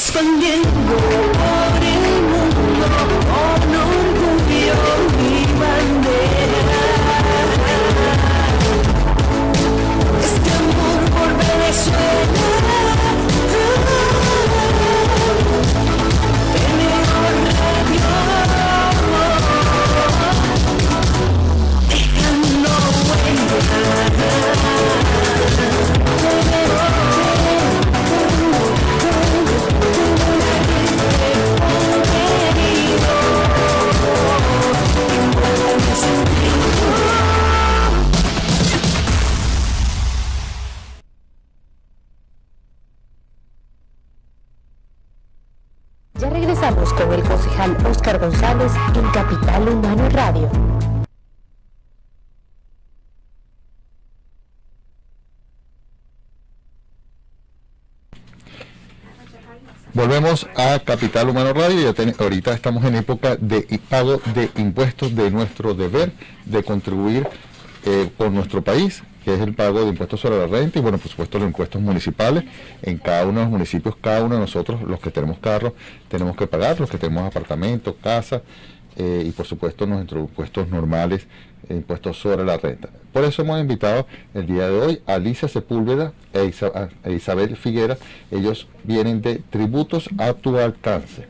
expandiendo por el mundo con orgullo mi bandera. Este amor por Venezuela tenemos radio dejando huella. Ya regresamos con el concejal Óscar González en Capital Humano Radio. Volvemos a Capital Humano Radio. Ahorita estamos en época de pago de impuestos, de nuestro deber de contribuir por nuestro país, que es el pago de impuestos sobre la renta y, bueno, por supuesto, los impuestos municipales. En cada uno de los municipios, cada uno de nosotros, los que tenemos carros, tenemos que pagar, los que tenemos apartamentos, casas y, por supuesto, nuestros impuestos normales, impuestos sobre la renta. Por eso hemos invitado el día de hoy a Alicia Sepúlveda e Isabel Figuera. Ellos vienen de Tributos a tu Alcance,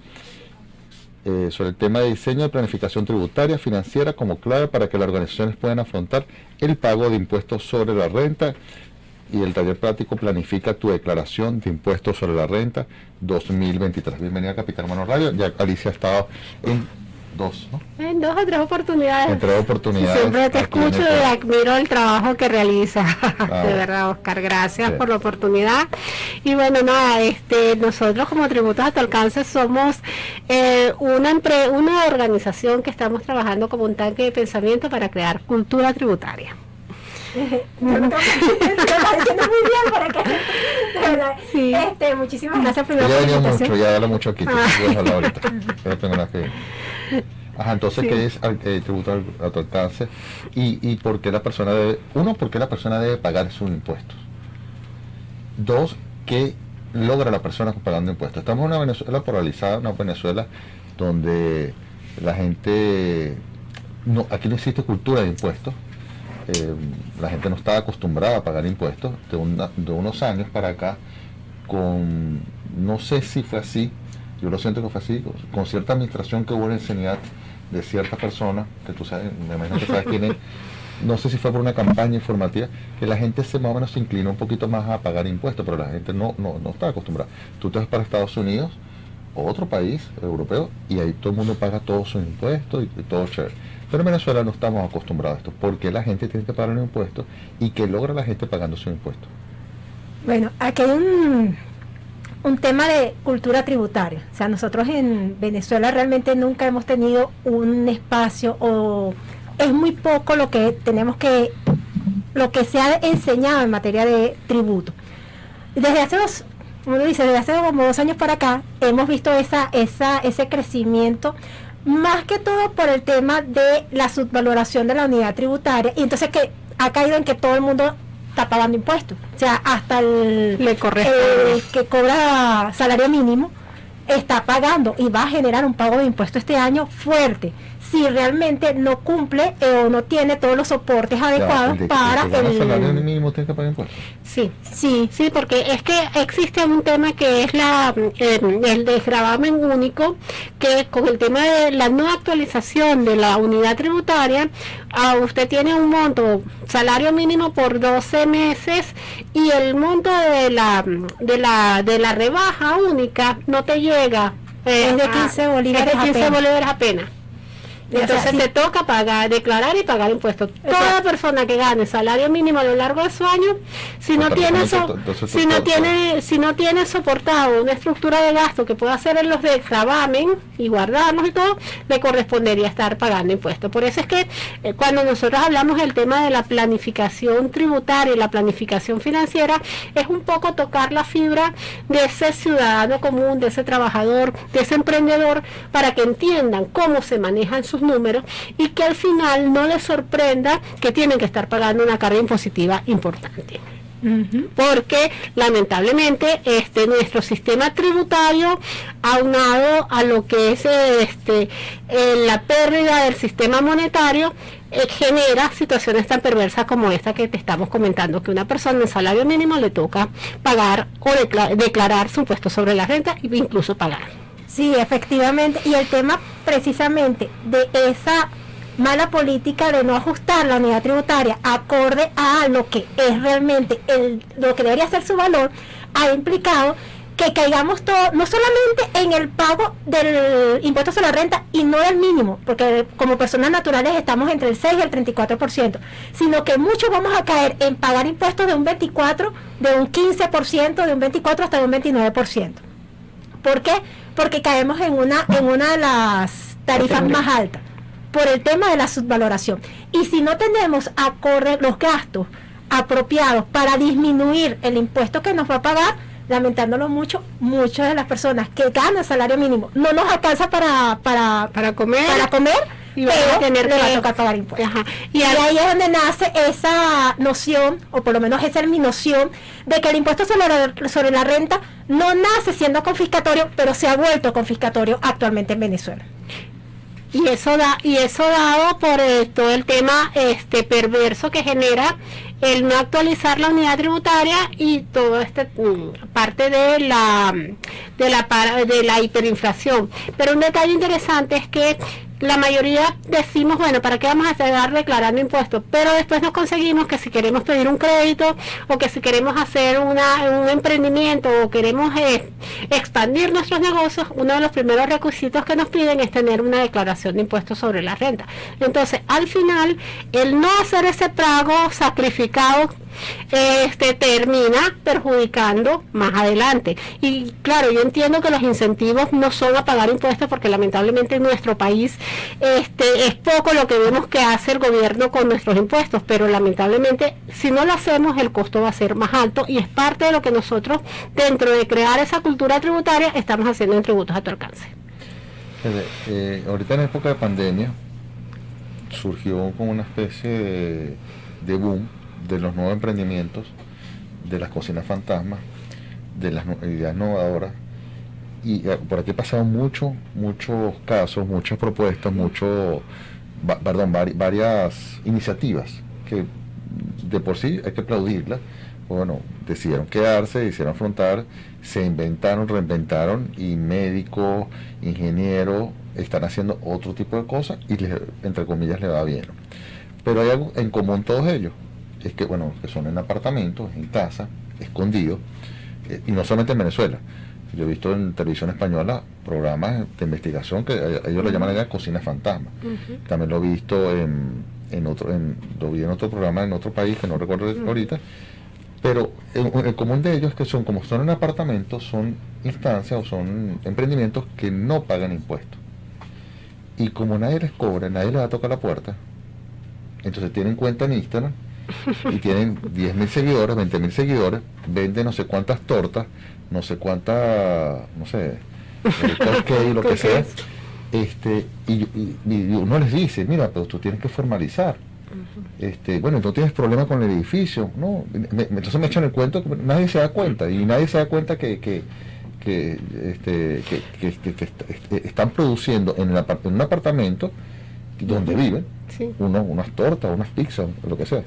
sobre el tema de diseño de planificación tributaria financiera como clave para que las organizaciones puedan afrontar el pago de impuestos sobre la renta, y el taller práctico Planifica tu declaración de impuestos sobre la renta 2023. Bienvenida a Capital Humano Radio. Ya Alicia ha estado en dos, ¿no? En 2 o 3 oportunidades. En 3 oportunidades. Siempre te escucho y admiro el trabajo que realizas. De verdad, Óscar, gracias por la oportunidad. Y bueno, nada, nosotros como Tributos a tu Alcance somos una organización que estamos trabajando como un tanque de pensamiento para crear cultura tributaria. Sí. Muchísimas gracias primero por la invitación. mucho, ya habla mucho aquí. Entonces, ¿qué es tributo a tu alcance? Y por qué la persona debe, ¿por qué la persona debe pagar sus impuestos? 2, ¿qué logra la persona pagando impuestos? Estamos en una Venezuela polarizada, una Venezuela donde la gente, aquí no existe cultura de impuestos. La gente no está acostumbrada a pagar impuestos. De unos años para acá, no sé si fue así, yo lo siento que fue así, con cierta administración que hubo en el CENIAT de ciertas personas, que tú sabes, me imagino que sabes quién es, no sé si fue por una campaña informativa, que la gente más o menos se inclinó un poquito más a pagar impuestos, pero la gente no está acostumbrada. Tú te vas para Estados Unidos o otro país europeo y ahí todo el mundo paga todos sus impuestos y todo chévere. Pero en Venezuela no estamos acostumbrados a esto. ¿Por qué la gente tiene que pagar un impuesto y qué logra la gente pagando sus impuestos? Bueno, aquí hay un tema de cultura tributaria. O sea, nosotros en Venezuela realmente nunca hemos tenido un espacio, o es muy poco lo que se ha enseñado en materia de tributo. Desde hace como 2 años para acá hemos visto ese crecimiento, más que todo por el tema de la subvaloración de la unidad tributaria, y entonces que ha caído en que todo el mundo está pagando impuestos. O sea, hasta el que cobra salario mínimo está pagando y va a generar un pago de impuestos este año fuerte, si realmente no cumple o no tiene todos los soportes adecuados para el salario mínimo. ¿Tiene que pagar impuestos? Sí, porque es que existe un tema que es el desgravamen único, que con el tema de la no actualización de la unidad tributaria, usted tiene un monto salario mínimo por 12 meses y el monto de la rebaja única no te llega, es de 15 bolívares apenas. Entonces te toca declarar y pagar impuestos. Toda persona que gane salario mínimo a lo largo de su año, si no tiene soportado una estructura de gasto que pueda hacer en los de gravamen y guardarlos y todo, le correspondería estar pagando impuestos. Por eso es que cuando nosotros hablamos del tema de la planificación tributaria y la planificación financiera, es un poco tocar la fibra de ese ciudadano común, de ese trabajador, de ese emprendedor, para que entiendan cómo se manejan sus números y que al final no les sorprenda que tienen que estar pagando una carga impositiva importante. porque lamentablemente nuestro sistema tributario, aunado a lo que es la pérdida del sistema monetario, genera situaciones tan perversas como esta que te estamos comentando, que una persona en salario mínimo le toca pagar o declarar su impuesto sobre la renta e incluso pagar. Sí, efectivamente, y el tema precisamente de esa mala política de no ajustar la unidad tributaria acorde a lo que es realmente lo que debería ser su valor, ha implicado que caigamos todo, no solamente en el pago del impuesto sobre la renta y no del mínimo, porque como personas naturales estamos entre el 6 y el 34%, sino que muchos vamos a caer en pagar impuestos de un 24, de un 15%, de un 24 hasta un 29%. ¿Por qué? Porque caemos en una de las tarifas más altas, por el tema de la subvaloración. Y si no tenemos acorde los gastos apropiados para disminuir el impuesto que nos va a pagar, lamentándolo mucho, muchas de las personas que ganan salario mínimo no nos alcanza para comer y van a tener le va a que tocar pagar impuestos. Ajá. Y ahí es donde nace esa noción, o por lo menos esa es mi noción, de que el impuesto sobre la renta no nace siendo confiscatorio, pero se ha vuelto confiscatorio actualmente en Venezuela. Y eso dado por todo el tema perverso que genera el no actualizar la unidad tributaria y todo parte de la hiperinflación. Pero un detalle interesante es que la mayoría decimos, bueno, ¿para qué vamos a estar declarando impuestos? Pero después nos conseguimos que si queremos pedir un crédito o que si queremos hacer un emprendimiento o queremos expandir nuestros negocios, uno de los primeros requisitos que nos piden es tener una declaración de impuestos sobre la renta. Entonces, al final, el no hacer ese pago sacrificado termina perjudicando más adelante. Y claro, yo entiendo que los incentivos no son a pagar impuestos porque lamentablemente en nuestro país es poco lo que vemos que hace el gobierno con nuestros impuestos, pero lamentablemente si no lo hacemos el costo va a ser más alto y es parte de lo que nosotros dentro de crear esa cultura tributaria estamos haciendo en Tributos a tu Alcance. Ahorita en época de pandemia surgió como una especie de boom de los nuevos emprendimientos, de las cocinas fantasmas, de las ideas innovadoras, y por aquí pasaron muchos casos, muchas propuestas, varias iniciativas que de por sí hay que aplaudirlas. Bueno, decidieron quedarse, hicieron afrontar, se inventaron, reinventaron, y médicos, ingenieros están haciendo otro tipo de cosas y entre comillas le va bien. Pero hay algo en común todos ellos, es que bueno, que son en apartamentos, en casa, escondidos, y no solamente en Venezuela. Yo he visto en televisión española programas de investigación que ellos lo llaman allá cocina fantasma. También lo he visto lo vi en otro programa en otro país que no recuerdo ahorita, pero el común de ellos es que como son en apartamentos, son instancias o son emprendimientos que no pagan impuestos, y como nadie les cobra, nadie les va a tocar la puerta, entonces tienen cuenta en Instagram y tienen 10.000 seguidores, 20.000 seguidores, venden no sé cuántas tortas, no sé cuántas, no sé, cupcake, lo que sea, y uno les dice, mira, pero tú tienes que formalizar. Bueno, no tienes problema con el edificio, no, entonces me echan el cuento que nadie se da cuenta, y nadie se da cuenta que están produciendo en un apartamento donde viven, sí, unas tortas, unas pizzas, lo que sea.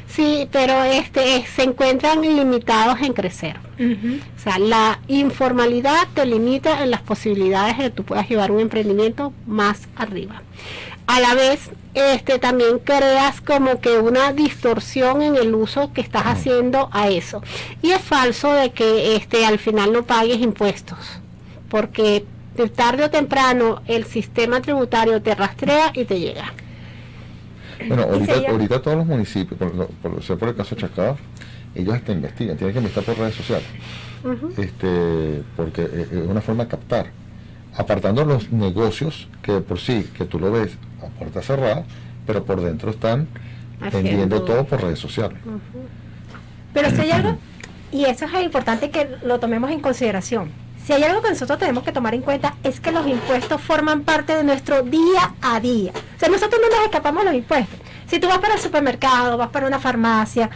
Sí, pero se encuentran limitados en crecer. O sea, la informalidad te limita en las posibilidades de que tú puedas llevar un emprendimiento más arriba. A la vez, también creas como que una distorsión en el uso que estás haciendo a eso. Y es falso de que al final no pagues impuestos, porque tarde o temprano el sistema tributario te rastrea y te llega. Bueno, ahorita todos los municipios, por el caso de Chacao, ellos investigan, tienen que investigar por redes sociales, porque es una forma de captar, apartando los negocios que por sí, que tú lo ves a puerta cerrada, pero por dentro están vendiendo todo por redes sociales. Pero si hay algo, y eso es importante que lo tomemos en consideración, si hay algo que nosotros tenemos que tomar en cuenta es que los impuestos forman parte de nuestro día a día. O sea, nosotros no nos escapamos de los impuestos. Si tú vas para el supermercado, vas para una farmacia,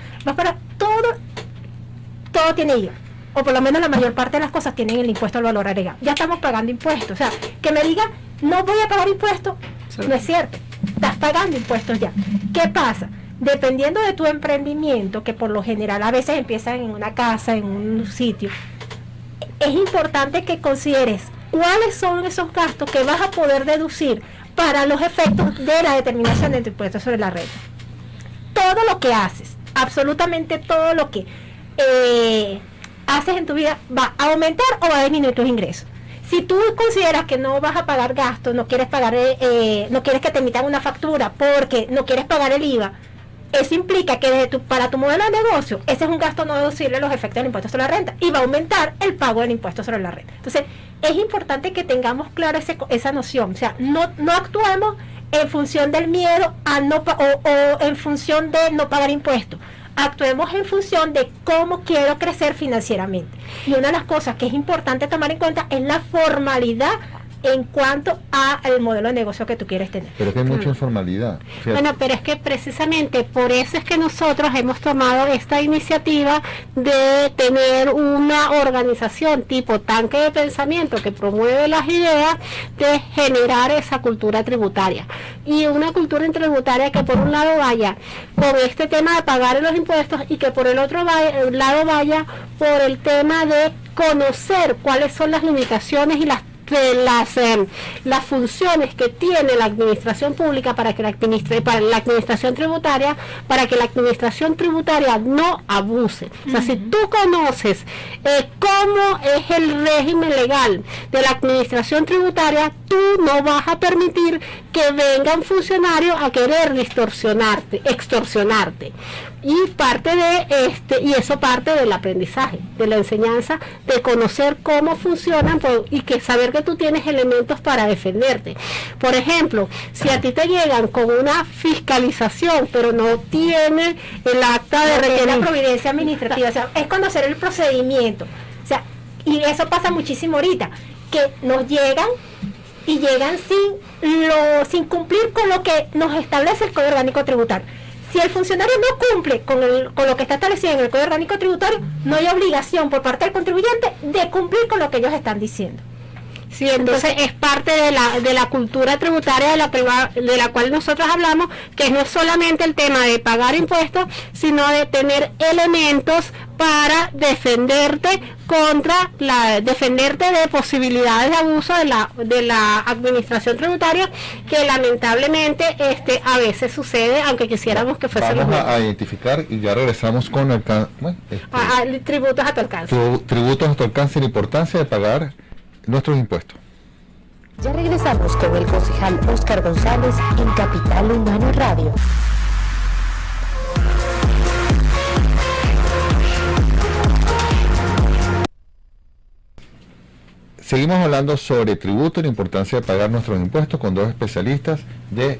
todo tiene IVA, o por lo menos la mayor parte de las cosas tienen el impuesto al valor agregado. Ya estamos pagando impuestos, o sea, que me diga, no voy a pagar impuestos, no es cierto, estás pagando impuestos ya. ¿Qué pasa? Dependiendo de tu emprendimiento, que por lo general a veces empiezan en una casa, en un sitio, es importante que consideres cuáles son esos gastos que vas a poder deducir para los efectos de la determinación de tu impuesto sobre la renta. Todo lo que haces, absolutamente todo lo que haces en tu vida va a aumentar o va a disminuir tus ingresos. Si tú consideras que no vas a pagar gastos, no quieres pagar, no quieres que te emitan una factura porque no quieres pagar el IVA, eso implica que para tu modelo de negocio, ese es un gasto no deducible los efectos del impuesto sobre la renta y va a aumentar el pago del impuesto sobre la renta. Entonces, es importante que tengamos clara esa noción. O sea, no actuemos en función del miedo a o en función de no pagar impuestos. Actuemos en función de cómo quiero crecer financieramente. Y una de las cosas que es importante tomar en cuenta es la formalidad en cuanto al modelo de negocio que tú quieres tener. Pero es que hay mucha informalidad. Fíjate. Bueno, pero es que precisamente por eso es que nosotros hemos tomado esta iniciativa de tener una organización tipo tanque de pensamiento que promueve las ideas de generar esa cultura tributaria. Y una cultura tributaria que por un lado vaya con este tema de pagar los impuestos y que por el otro lado vaya por el tema de conocer cuáles son las limitaciones y las funciones que tiene la administración pública para la administración tributaria, para que la administración tributaria no abuse. O sea, si tú conoces cómo es el régimen legal de la administración tributaria, tú no vas a permitir que vengan funcionarios a querer extorsionarte. Y eso parte del aprendizaje, de la enseñanza, de conocer cómo funcionan y que saber que tú tienes elementos para defenderte. Por ejemplo, si a ti te llegan con una fiscalización, pero no tiene el acta de la providencia administrativa, o sea, es conocer el procedimiento. O sea, y eso pasa muchísimo ahorita, que nos llegan y llegan sin cumplir con lo que nos establece el Código Orgánico Tributario. Si el funcionario no cumple con lo que está establecido en el Código Orgánico Tributario, no hay obligación por parte del contribuyente de cumplir con lo que ellos están diciendo. Sí, entonces es parte de la cultura tributaria de la cual nosotros hablamos, que no es solamente el tema de pagar impuestos, sino de tener elementos para defenderte de posibilidades de abuso de la administración tributaria, que lamentablemente a veces sucede, aunque quisiéramos que fuese vamos a identificar y ya regresamos con el tributos a tu alcance. Tributos a tu alcance y la importancia de pagar nuestros impuestos. Ya regresamos con el concejal Óscar González en Capital Humano Radio. Seguimos hablando sobre tributo y la importancia de pagar nuestros impuestos con dos especialistas de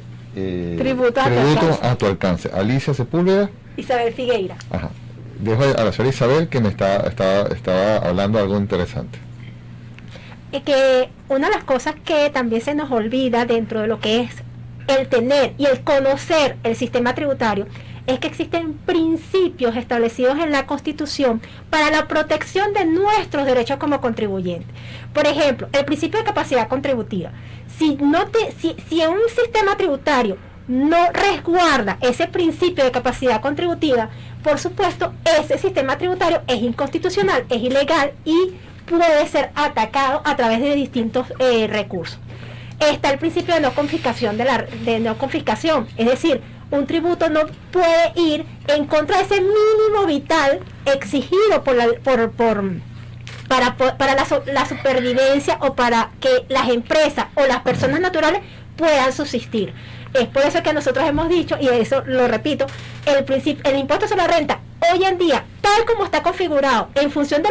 tributo a tu alcance. Alicia Sepúlveda. Isabel Figueira. Ajá. Dejo a la señora Isabel que me estaba hablando algo interesante. Que una de las cosas que también se nos olvida dentro de lo que es el tener y el conocer el sistema tributario es que existen principios establecidos en la Constitución para la protección de nuestros derechos como contribuyentes. Por ejemplo, el principio de capacidad contributiva. Si un sistema tributario no resguarda ese principio de capacidad contributiva, por supuesto, ese sistema tributario es inconstitucional, es ilegal y puede ser atacado a través de distintos recursos. Está el principio de no confiscación, es decir, un tributo no puede ir en contra de ese mínimo vital exigido para la supervivencia o para que las empresas o las personas naturales puedan subsistir. Es por eso que nosotros hemos dicho, y eso lo repito, el impuesto sobre la renta hoy en día, tal como está configurado en función de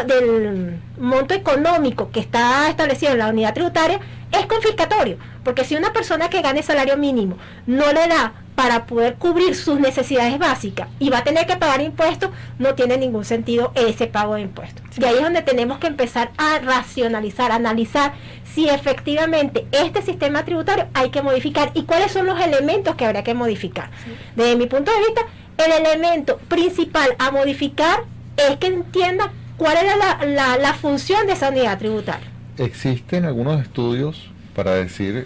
del monto económico que está establecido en la unidad tributaria, es confiscatorio, porque si una persona que gane salario mínimo no le da para poder cubrir sus necesidades básicas y va a tener que pagar impuestos, no tiene ningún sentido ese pago de impuestos. Y ahí es donde tenemos que empezar a racionalizar, a analizar si efectivamente este sistema tributario hay que modificar y cuáles son los elementos que habría que modificar. Desde mi punto de vista, el elemento principal a modificar es que entienda cuál era la función de esa unidad tributaria. Existen algunos estudios para decir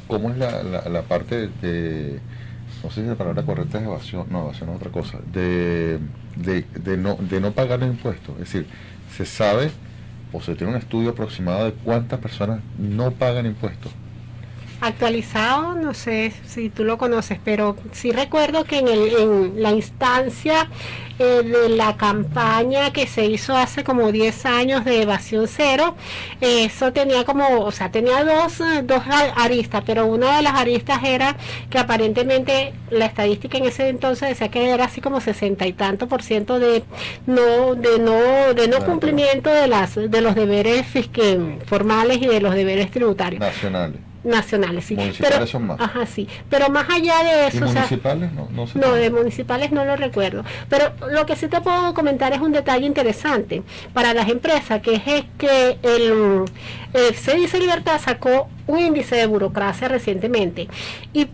cómo es la parte de, no sé si la palabra correcta es evasión, no, evasión es otra cosa, de no pagar los impuestos. Es decir, se sabe o se tiene un estudio aproximado de cuántas personas no pagan impuestos. Actualizado, no sé si tú lo conoces, pero sí recuerdo que en la instancia de la campaña que se hizo hace como 10 años de evasión cero, eso tenía tenía dos aristas, pero una de las aristas era que aparentemente la estadística en ese entonces decía que era así como 60 y tanto % de no cumplimiento de los deberes formales y de los deberes tributarios nacionales, sí. Municipales pero, son más. Ajá, sí. Pero más allá de eso, ¿Y municipales? No sé. No, de municipales no lo recuerdo. Pero lo que sí te puedo comentar es un detalle interesante para las empresas, que es que el CEDICE Libertad sacó un índice de burocracia recientemente. Y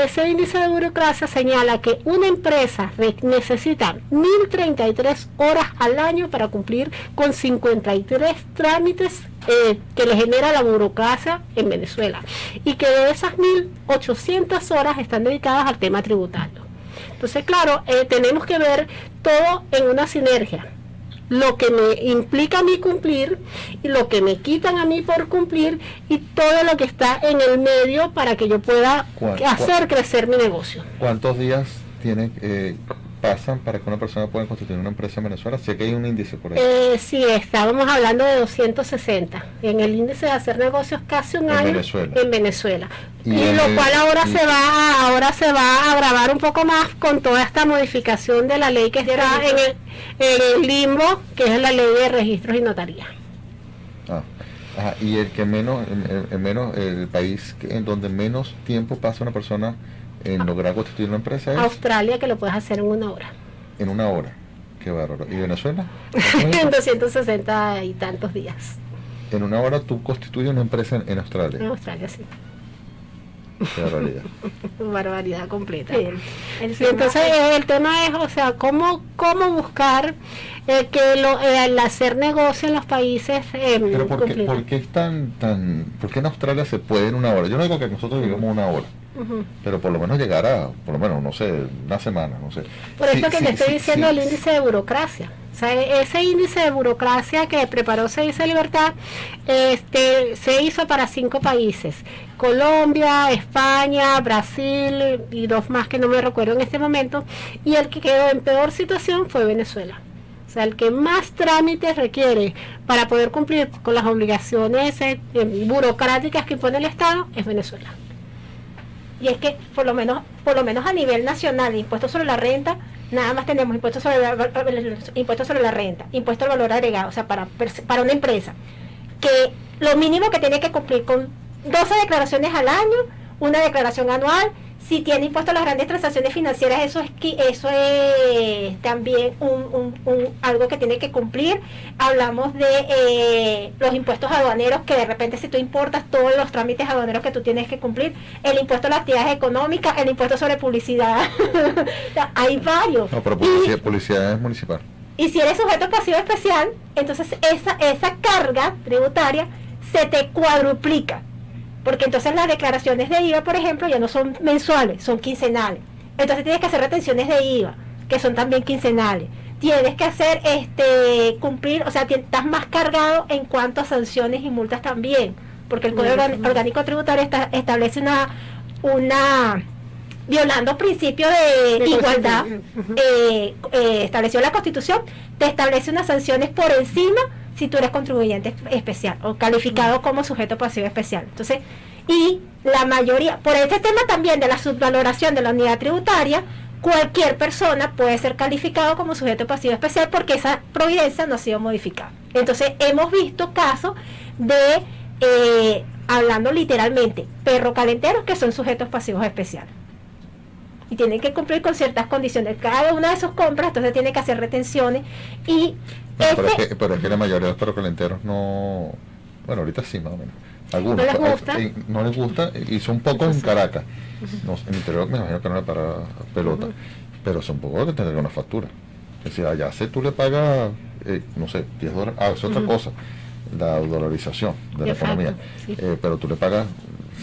ese índice de burocracia señala que una empresa necesita 1.033 horas al año para cumplir con 53 trámites que le genera la burocracia en Venezuela, y que de esas 1.800 horas están dedicadas al tema tributario. Entonces, claro, tenemos que ver todo en una sinergia. Lo que me implica a mí cumplir y lo que me quitan a mí por cumplir, y todo lo que está en el medio para que yo pueda hacer crecer mi negocio. ¿Cuántos días pasan para que una persona pueda constituir una empresa en Venezuela? Sé que hay un índice por ahí. Sí, estábamos hablando de 260. En el índice de hacer negocios casi un año en Venezuela. Y lo cual ahora se va a agravar un poco más con toda esta modificación de la ley que está en el limbo, que es la ley de registros y notarías. Y el que el país en donde menos tiempo pasa una persona en lograr constituir una empresa es Australia, que lo puedes hacer en 1 hora. En 1 hora. Qué bárbaro. ¿Y Venezuela? En 260 y tantos días. En 1 hora tú constituyes una empresa en Australia. En Australia, sí. Qué barbaridad. Barbaridad completa. Sí. Entonces el tema es, cómo buscar que el hacer negocio en los países. Pero ¿por qué es ¿por qué en Australia se puede en 1 hora? Yo no digo que nosotros vivamos 1 hora. Pero por lo menos llegar a, no sé, 1 semana, no sé. Por eso que te estoy diciendo el índice de burocracia. O sea, ese índice de burocracia que preparó CEDICE Libertad, se hizo para 5 países: Colombia, España, Brasil y 2 más que no me recuerdo en este momento, y el que quedó en peor situación fue Venezuela. O sea, el que más trámites requiere para poder cumplir con las obligaciones burocráticas que impone el Estado es Venezuela. Y es que por lo menos a nivel nacional, impuestos sobre la renta, nada más tenemos impuestos sobre la renta, impuesto al valor agregado, o sea, para una empresa, que lo mínimo que tiene que cumplir con 12 declaraciones al año, una declaración anual. Si tiene impuesto a las grandes transacciones financieras, eso es también algo que tiene que cumplir. Hablamos de los impuestos aduaneros, que de repente si tú importas, todos los trámites aduaneros que tú tienes que cumplir, el impuesto a las actividades económicas, el impuesto sobre publicidad. O sea, hay varios. No, pero publicidad es municipal. Y si eres sujeto pasivo especial, entonces esa carga tributaria se te cuadruplica. Porque entonces las declaraciones de IVA, por ejemplo, ya no son mensuales, son quincenales. Entonces tienes que hacer retenciones de IVA, que son también quincenales. Tienes que hacer cumplir, o sea, estás más cargado en cuanto a sanciones y multas también, porque el Código Orgánico Tributario establece una violando principio de igualdad, estableció la Constitución, te establece unas sanciones por encima si tú eres contribuyente especial o calificado como sujeto pasivo especial. Entonces, y la mayoría, por este tema también de la subvaloración de la unidad tributaria, cualquier persona puede ser calificado como sujeto pasivo especial porque esa providencia no ha sido modificada. Entonces, hemos visto casos de, hablando literalmente, perro calenteros que son sujetos pasivos especiales. Y tienen que cumplir con ciertas condiciones. Cada una de sus compras, entonces tiene que hacer retenciones y... pero es que la mayoría de los perros calenteros no... Bueno, ahorita sí, más o menos. Algunos. ¿No les gusta? No les gusta, y son pocos en Caracas. No, en el interior me imagino que no es para pelota. pero son pocos que tener una factura. Es decir, allá si tú le pagas, no sé, $10, es otra cosa, la dolarización de la Exacto, economía, sí. pero tú le pagas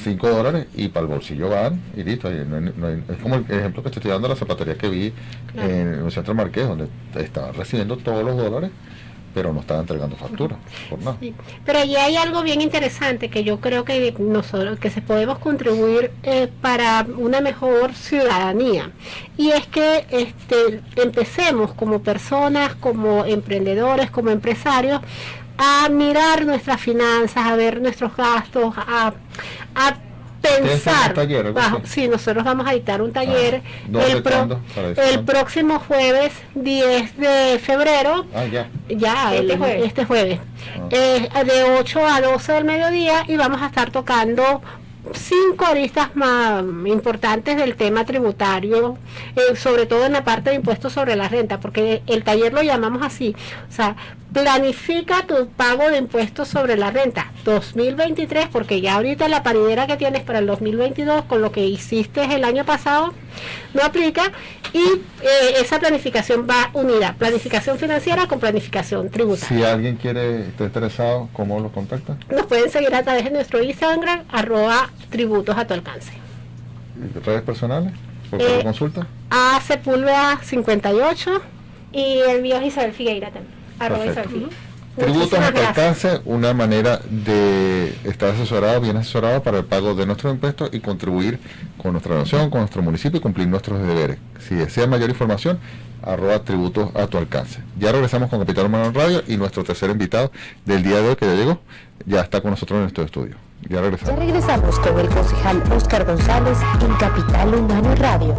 $5 y para el bolsillo van y listo. Y es como el ejemplo que te estoy dando de la zapatería que vi Claro. en el centro Marqués, donde estaban recibiendo todos los dólares, pero no estaban entregando factura por nada. Sí, pero allí hay algo bien interesante que yo creo que nosotros que se podemos contribuir para una mejor ciudadanía, y es que empecemos como personas, como emprendedores, como empresarios, a mirar nuestras finanzas, a ver nuestros gastos, a pensar. un taller, algo así? Sí, nosotros vamos a dictar un taller ¿dónde, cuándo? Para eso, el ¿cuándo? próximo jueves 10 de febrero. Ya. Este jueves. De 8 a 12 del mediodía, y vamos a estar tocando 5 aristas más importantes del tema tributario, sobre todo en la parte de impuestos sobre la renta, porque el taller lo llamamos así, o sea, planifica tu pago de impuestos sobre la renta 2023, porque ya ahorita la paridera que tienes para el 2022 con lo que hiciste el año pasado no aplica, y esa planificación va unida, planificación financiera con planificación tributaria. Si alguien está interesado, ¿cómo lo contacta? Nos pueden seguir a través de nuestro Instagram, @tributos a tu alcance. ¿Redes personales? ¿Por qué consulta? A Sepúlveda 58, y el mío es Isabel Figueira también. Perfecto. Isabel Figueira. Tributos Muchísimas a tu gracias. alcance, una manera de estar bien asesorado para el pago de nuestros impuestos y contribuir con nuestra nación, con nuestro municipio y cumplir nuestros deberes. Si desea mayor información, @tributos a tu alcance. Ya regresamos con Capital Humano Radio, y nuestro tercer invitado del día de hoy, que ya llegó, ya está con nosotros en nuestro estudio. Ya Ya regresamos. regresamos con el concejal Óscar González en Capital Humano Radio.